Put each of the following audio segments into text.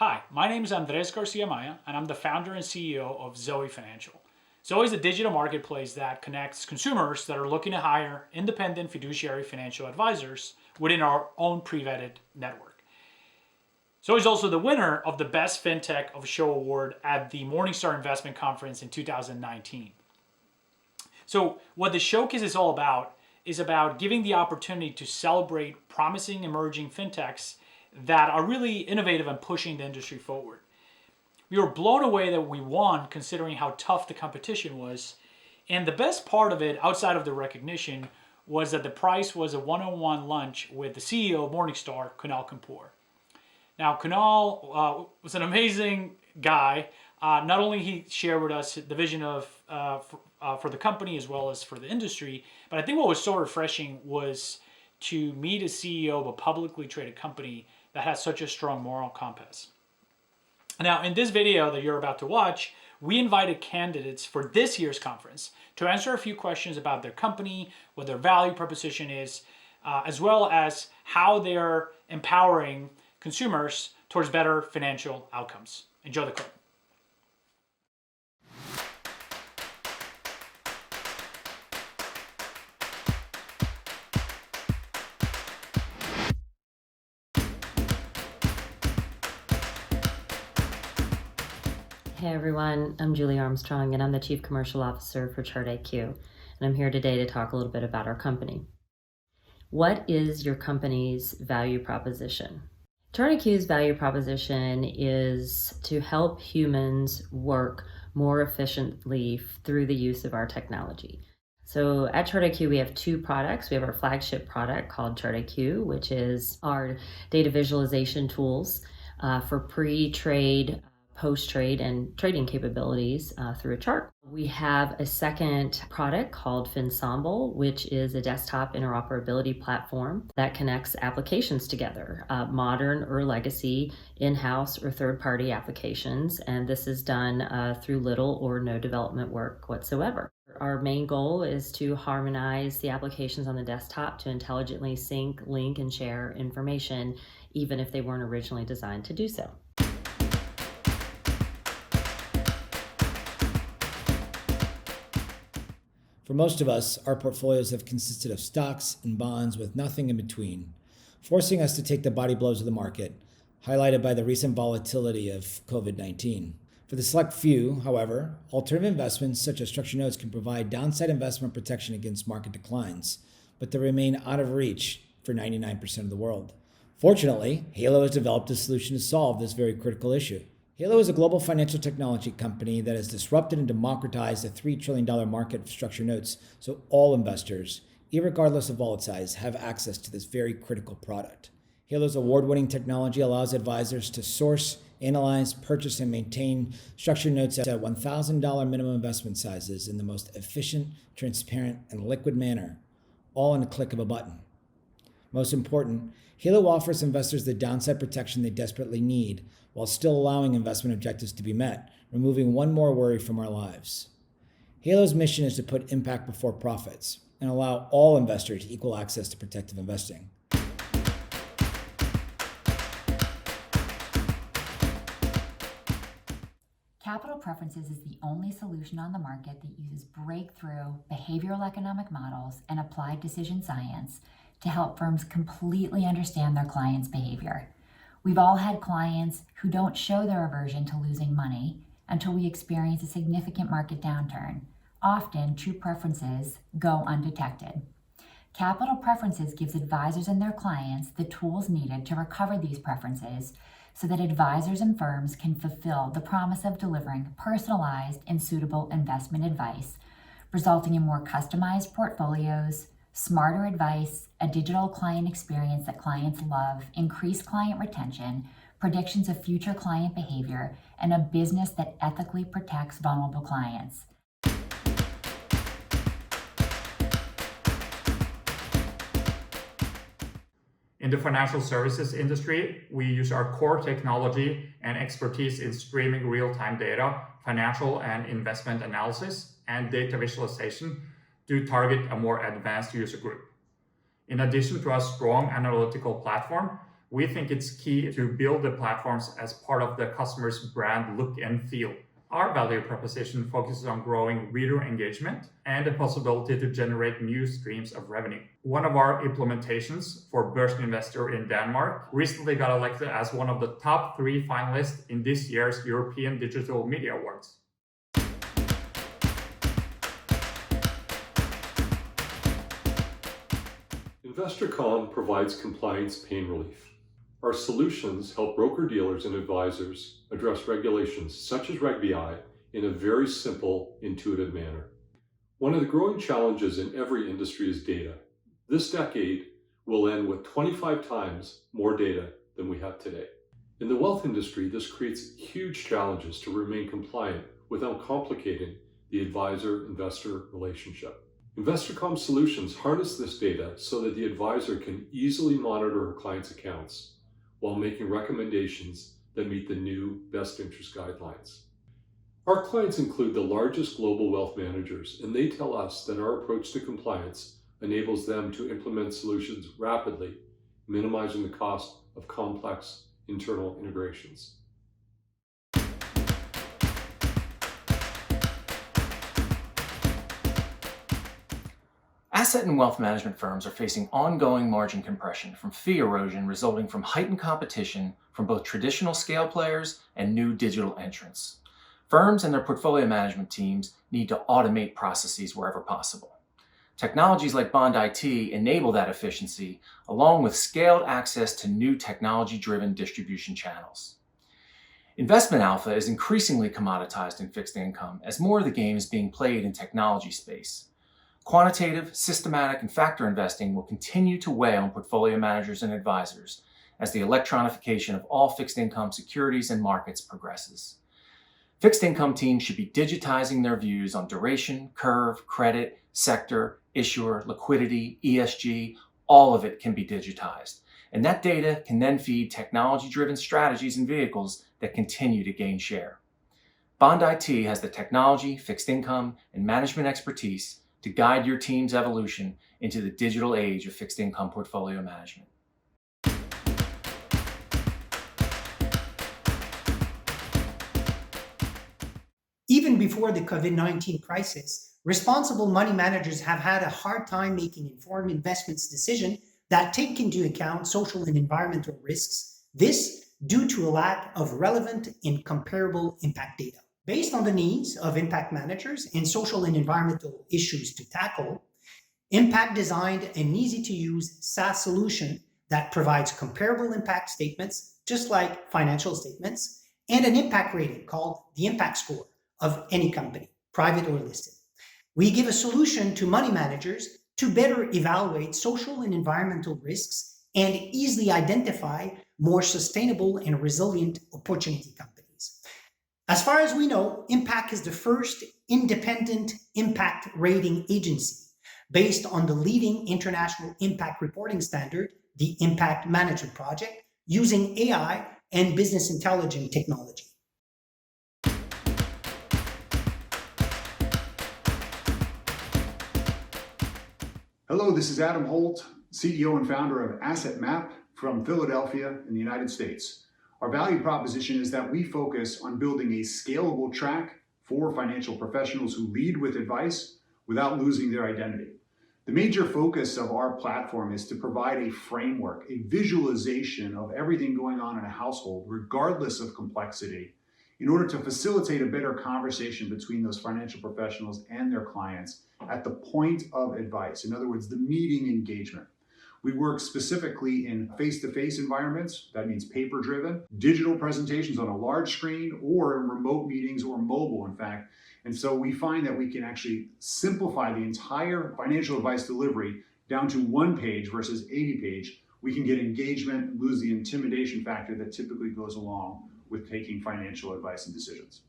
Hi, my name is Andres Garcia-Amaya, and I'm the founder and CEO of Zoe Financial. Zoe is a digital marketplace that connects consumers that are looking to hire independent fiduciary financial advisors within our own pre-vetted network. Zoe is also the winner of the Best FinTech of Show Award at the Morningstar Investment Conference in 2019. So what the showcase is about giving the opportunity to celebrate promising emerging fintechs that are really innovative and pushing the industry forward. We were blown away that we won considering how tough the competition was. And the best part of it, outside of the recognition, was that the prize was a one-on-one lunch with the CEO of Morningstar, Kunal Kapoor. Now, Kunal was an amazing guy. Not only he shared with us the vision of for the company as well as for the industry, but I think what was so refreshing was to meet a CEO of a publicly traded company that has such a strong moral compass. Now, in this video that you're about to watch, we invited candidates for this year's conference to answer a few questions about their company, what their value proposition is, as well as how they're empowering consumers towards better financial outcomes. Enjoy the clip. Hey everyone, I'm Julie Armstrong and I'm the Chief Commercial Officer for ChartIQ, and I'm here today to talk a little bit about our company. What is your company's value proposition? ChartIQ's value proposition is to help humans work more efficiently through the use of our technology. So at ChartIQ, we have two products. We have our flagship product called ChartIQ, which is our data visualization tools for pre-trade, post-trade, and trading capabilities through a chart. We have a second product called Finsemble, which is a desktop interoperability platform that connects applications together, modern or legacy, in-house or third-party applications, and this is done through little or no development work whatsoever. Our main goal is to harmonize the applications on the desktop to intelligently sync, link, and share information, even if they weren't originally designed to do so. For most of us, our portfolios have consisted of stocks and bonds with nothing in between, forcing us to take the body blows of the market, highlighted by the recent volatility of COVID-19. For the select few, however, alternative investments such as structured notes can provide downside investment protection against market declines, but they remain out of reach for 99% of the world. Fortunately, Halo has developed a solution to solve this very critical issue. Halo is a global financial technology company that has disrupted and democratized the $3 trillion market of structured notes, so all investors, irregardless of wallet size, have access to this very critical product. Halo's award-winning technology allows advisors to source, analyze, purchase, and maintain structured notes at $1,000 minimum investment sizes in the most efficient, transparent, and liquid manner, all in a click of a button. Most important, Halo offers investors the downside protection they desperately need while still allowing investment objectives to be met, removing one more worry from our lives. Halo's mission is to put impact before profits and allow all investors equal access to protective investing. Capital Preferences is the only solution on the market that uses breakthrough behavioral economic models and applied decision science to help firms completely understand their clients' behavior. We've all had clients who don't show their aversion to losing money until we experience a significant market downturn. Often, true preferences go undetected. Capital Preferences gives advisors and their clients the tools needed to recover these preferences so that advisors and firms can fulfill the promise of delivering personalized and suitable investment advice, resulting in more customized portfolios, smarter advice, a digital client experience that clients love, increased client retention, predictions of future client behavior, and a business that ethically protects vulnerable clients. In the financial services industry, we use our core technology and expertise in streaming real-time data, financial and investment analysis, and data visualization to target a more advanced user group. In addition to a strong analytical platform, We think it's key to build the platforms as part of the customer's brand look and feel. Our value proposition focuses on growing reader engagement and the possibility to generate new streams of revenue. One of our implementations for Børsninvestor in Denmark recently got elected as one of the top 3 finalists in this year's European Digital Media Awards. InvestorCom provides compliance pain relief. Our solutions help broker-dealers and advisors address regulations such as Reg BI in a very simple, intuitive manner. One of the growing challenges in every industry is data. This decade will end with 25 times more data than we have today. In the wealth industry, this creates huge challenges to remain compliant without complicating the advisor-investor relationship. InvestorCom solutions harness this data so that the advisor can easily monitor her client's accounts while making recommendations that meet the new best interest guidelines. Our clients include the largest global wealth managers, and they tell us that our approach to compliance enables them to implement solutions rapidly, minimizing the cost of complex internal integrations. Asset and wealth management firms are facing ongoing margin compression from fee erosion resulting from heightened competition from both traditional scale players and new digital entrants. Firms and their portfolio management teams need to automate processes wherever possible. Technologies like Bond IT enable that efficiency, along with scaled access to new technology-driven distribution channels. Investment alpha is increasingly commoditized in fixed income as more of the game is being played in technology space. Quantitative, systematic, and factor investing will continue to weigh on portfolio managers and advisors as the electronification of all fixed income securities and markets progresses. Fixed income teams should be digitizing their views on duration, curve, credit, sector, issuer, liquidity, ESG. All of it can be digitized. And that data can then feed technology-driven strategies and vehicles that continue to gain share. Bond IT has the technology, fixed income, and management expertise to guide your team's evolution into the digital age of fixed income portfolio management. Even before the COVID-19 crisis, responsible money managers have had a hard time making informed investments decisions that take into account social and environmental risks, this due to a lack of relevant and comparable impact data. Based on the needs of impact managers and social and environmental issues to tackle, Impact designed an easy-to-use SaaS solution that provides comparable impact statements, just like financial statements, and an impact rating called the impact score of any company, private or listed. We give a solution to money managers to better evaluate social and environmental risks and easily identify more sustainable and resilient opportunity companies. As far as we know, Impact is the first independent impact rating agency based on the leading international impact reporting standard, the Impact Management Project, using AI and business intelligence technology. Hello, this is Adam Holt, CEO and founder of Asset Map from Philadelphia in the United States. Our value proposition is that we focus on building a scalable track for financial professionals who lead with advice without losing their identity. The major focus of our platform is to provide a framework, a visualization of everything going on in a household, regardless of complexity, in order to facilitate a better conversation between those financial professionals and their clients at the point of advice. In other words, the meeting engagement. We work specifically in face-to-face environments, that means paper-driven, digital presentations on a large screen, or in remote meetings or mobile, in fact. And so we find that we can actually simplify the entire financial advice delivery down to 1 page versus 80 page. We can get engagement, lose the intimidation factor that typically goes along with taking financial advice and decisions.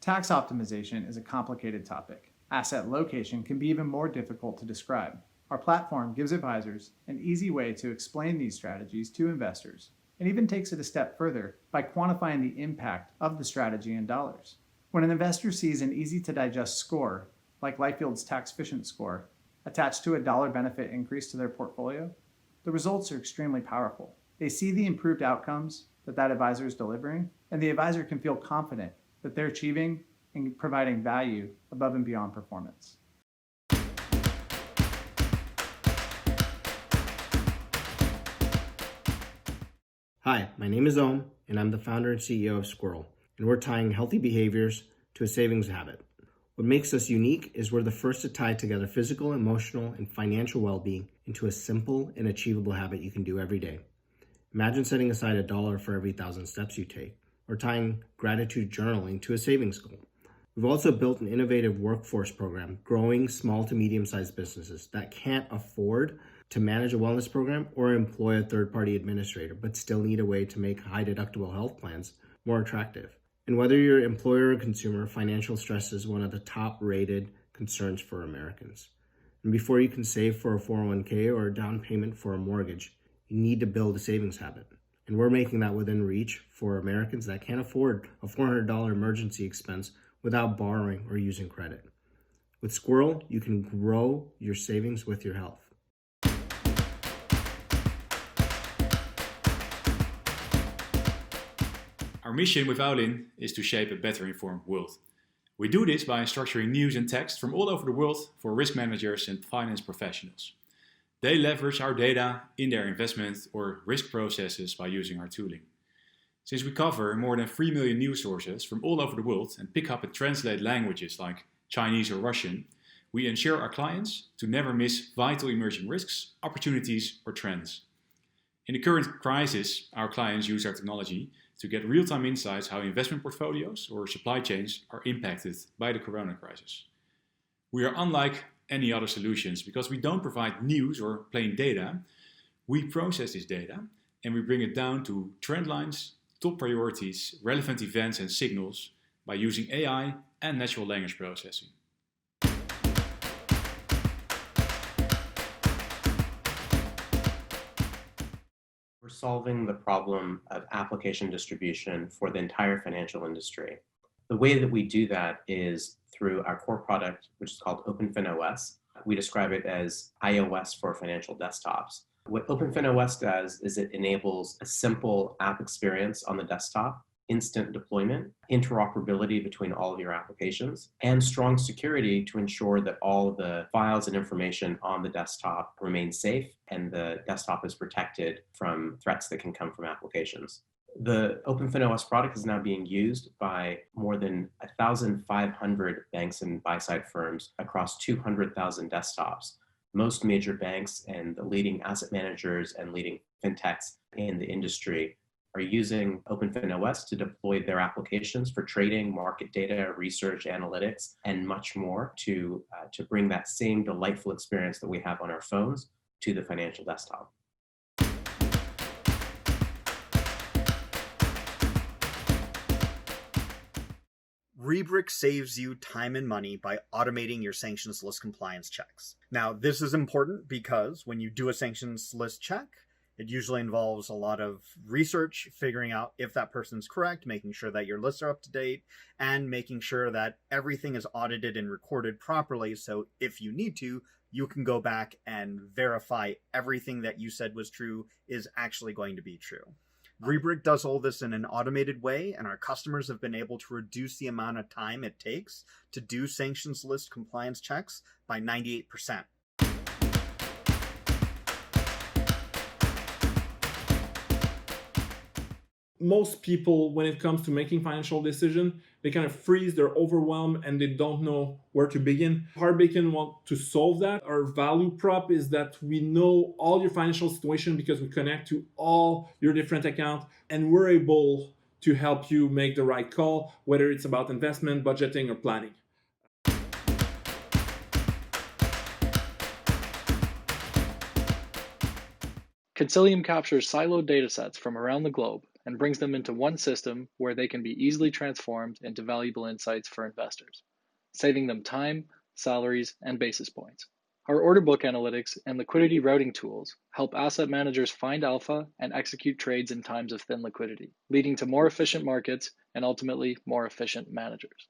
Tax optimization is a complicated topic. Asset location can be even more difficult to describe. Our platform gives advisors an easy way to explain these strategies to investors, and even takes it a step further by quantifying the impact of the strategy in dollars. When an investor sees an easy-to-digest score, like Lifefield's tax-efficient score, attached to a dollar benefit increase to their portfolio, the results are extremely powerful. They see the improved outcomes that advisor is delivering, and the advisor can feel confident that they're achieving and providing value above and beyond performance. Hi, my name is Ohm, and I'm the founder and CEO of Squirrel, and we're tying healthy behaviors to a savings habit. What makes us unique is we're the first to tie together physical, emotional, and financial well-being into a simple and achievable habit you can do every day. Imagine setting aside $1 for every 1,000 steps you take, or tying gratitude journaling to a savings goal. We've also built an innovative workforce program growing small to medium-sized businesses that can't afford to manage a wellness program or employ a third-party administrator, but still need a way to make high-deductible health plans more attractive. And whether you're employer or consumer, financial stress is one of the top-rated concerns for Americans. And before you can save for a 401k or a down payment for a mortgage, you need to build a savings habit. And we're making that within reach for Americans that can't afford a $400 emergency expense without borrowing or using credit. With Squirrel, you can grow your savings with your health. Our mission with Owlin is to shape a better informed world. We do this by structuring news and text from all over the world for risk managers and finance professionals. They leverage our data in their investment or risk processes by using our tooling. Since we cover more than 3 million news sources from all over the world and pick up and translate languages like Chinese or Russian, we ensure our clients to never miss vital emerging risks, opportunities, or trends. In the current crisis, our clients use our technology to get real-time insights how investment portfolios or supply chains are impacted by the corona crisis. We are unlike any other solutions because we don't provide news or plain data. We process this data and we bring it down to trend lines, top priorities, relevant events and signals by using AI and natural language processing. We're solving the problem of application distribution for the entire financial industry. The way that we do that is through our core product, which is called OpenFinOS. We describe it as iOS for financial desktops. What OpenFinOS does is it enables a simple app experience on the desktop, instant deployment, interoperability between all of your applications, and strong security to ensure that all of the files and information on the desktop remain safe and the desktop is protected from threats that can come from applications. The OpenFinOS product is now being used by more than 1,500 banks and buy-side firms across 200,000 desktops. Most major banks and the leading asset managers and leading fintechs in the industry are using OpenFinOS to deploy their applications for trading, market data, research, analytics, and much more to bring that same delightful experience that we have on our phones to the financial desktop. Rubric saves you time and money by automating your sanctions list compliance checks. Now, this is important because when you do a sanctions list check, it usually involves a lot of research, figuring out if that person's correct, making sure that your lists are up to date, and making sure that everything is audited and recorded properly. So if you need to, you can go back and verify everything that you said was true is actually going to be true. Rubric does all this in an automated way, and our customers have been able to reduce the amount of time it takes to do sanctions list compliance checks by 98%. Most people, when it comes to making financial decisions, they kind of freeze, they're overwhelmed, and they don't know where to begin. Hardbacon want to solve that. Our value prop is that we know all your financial situation because we connect to all your different accounts, and we're able to help you make the right call, whether it's about investment, budgeting, or planning. Consilium captures siloed datasets from around the globe and brings them into one system where they can be easily transformed into valuable insights for investors, saving them time, salaries, and basis points. Our order book analytics and liquidity routing tools help asset managers find alpha and execute trades in times of thin liquidity, leading to more efficient markets and ultimately more efficient managers.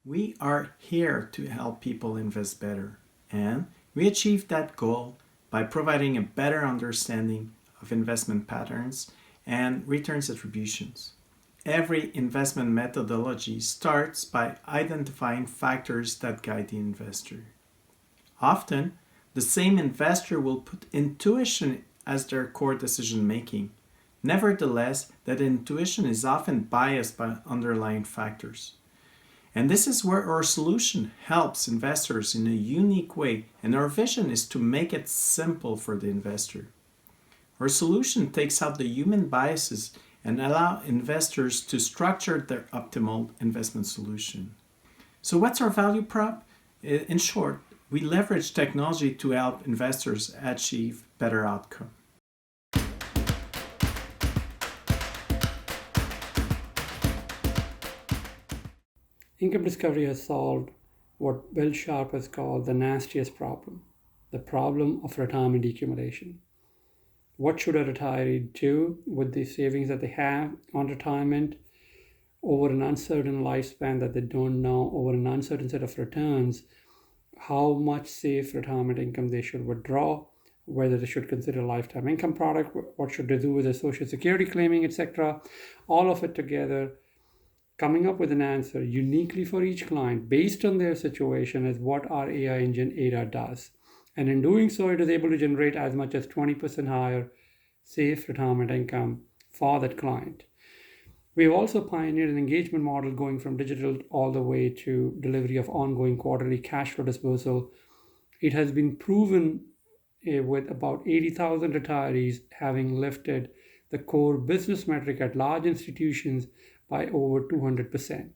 We are here to help people invest better, and we achieve that goal by providing a better understanding of investment patterns and returns attributions. Every investment methodology starts by identifying factors that guide the investor. Often, the same investor will put intuition as their core decision making. Nevertheless, that intuition is often biased by underlying factors. And this is where our solution helps investors in a unique way, and our vision is to make it simple for the investor. Our solution takes out the human biases and allow investors to structure their optimal investment solution. So what's our value prop? In short, we leverage technology to help investors achieve better outcomes. Income Discovery has solved what Bill Sharpe has called the nastiest problem, the problem of retirement accumulation. What should a retiree do with the savings that they have on retirement over an uncertain lifespan that they don't know, over an uncertain set of returns, how much safe retirement income they should withdraw, whether they should consider a lifetime income product, what should they do with their Social Security claiming, etc. All of it together, coming up with an answer uniquely for each client based on their situation is what our AI engine ADA does. And in doing so, it is able to generate as much as 20% higher safe retirement income for that client. We have also pioneered an engagement model going from digital all the way to delivery of ongoing quarterly cash flow dispersal. It has been proven with about 80,000 retirees having lifted the core business metric at large institutions by over 200%.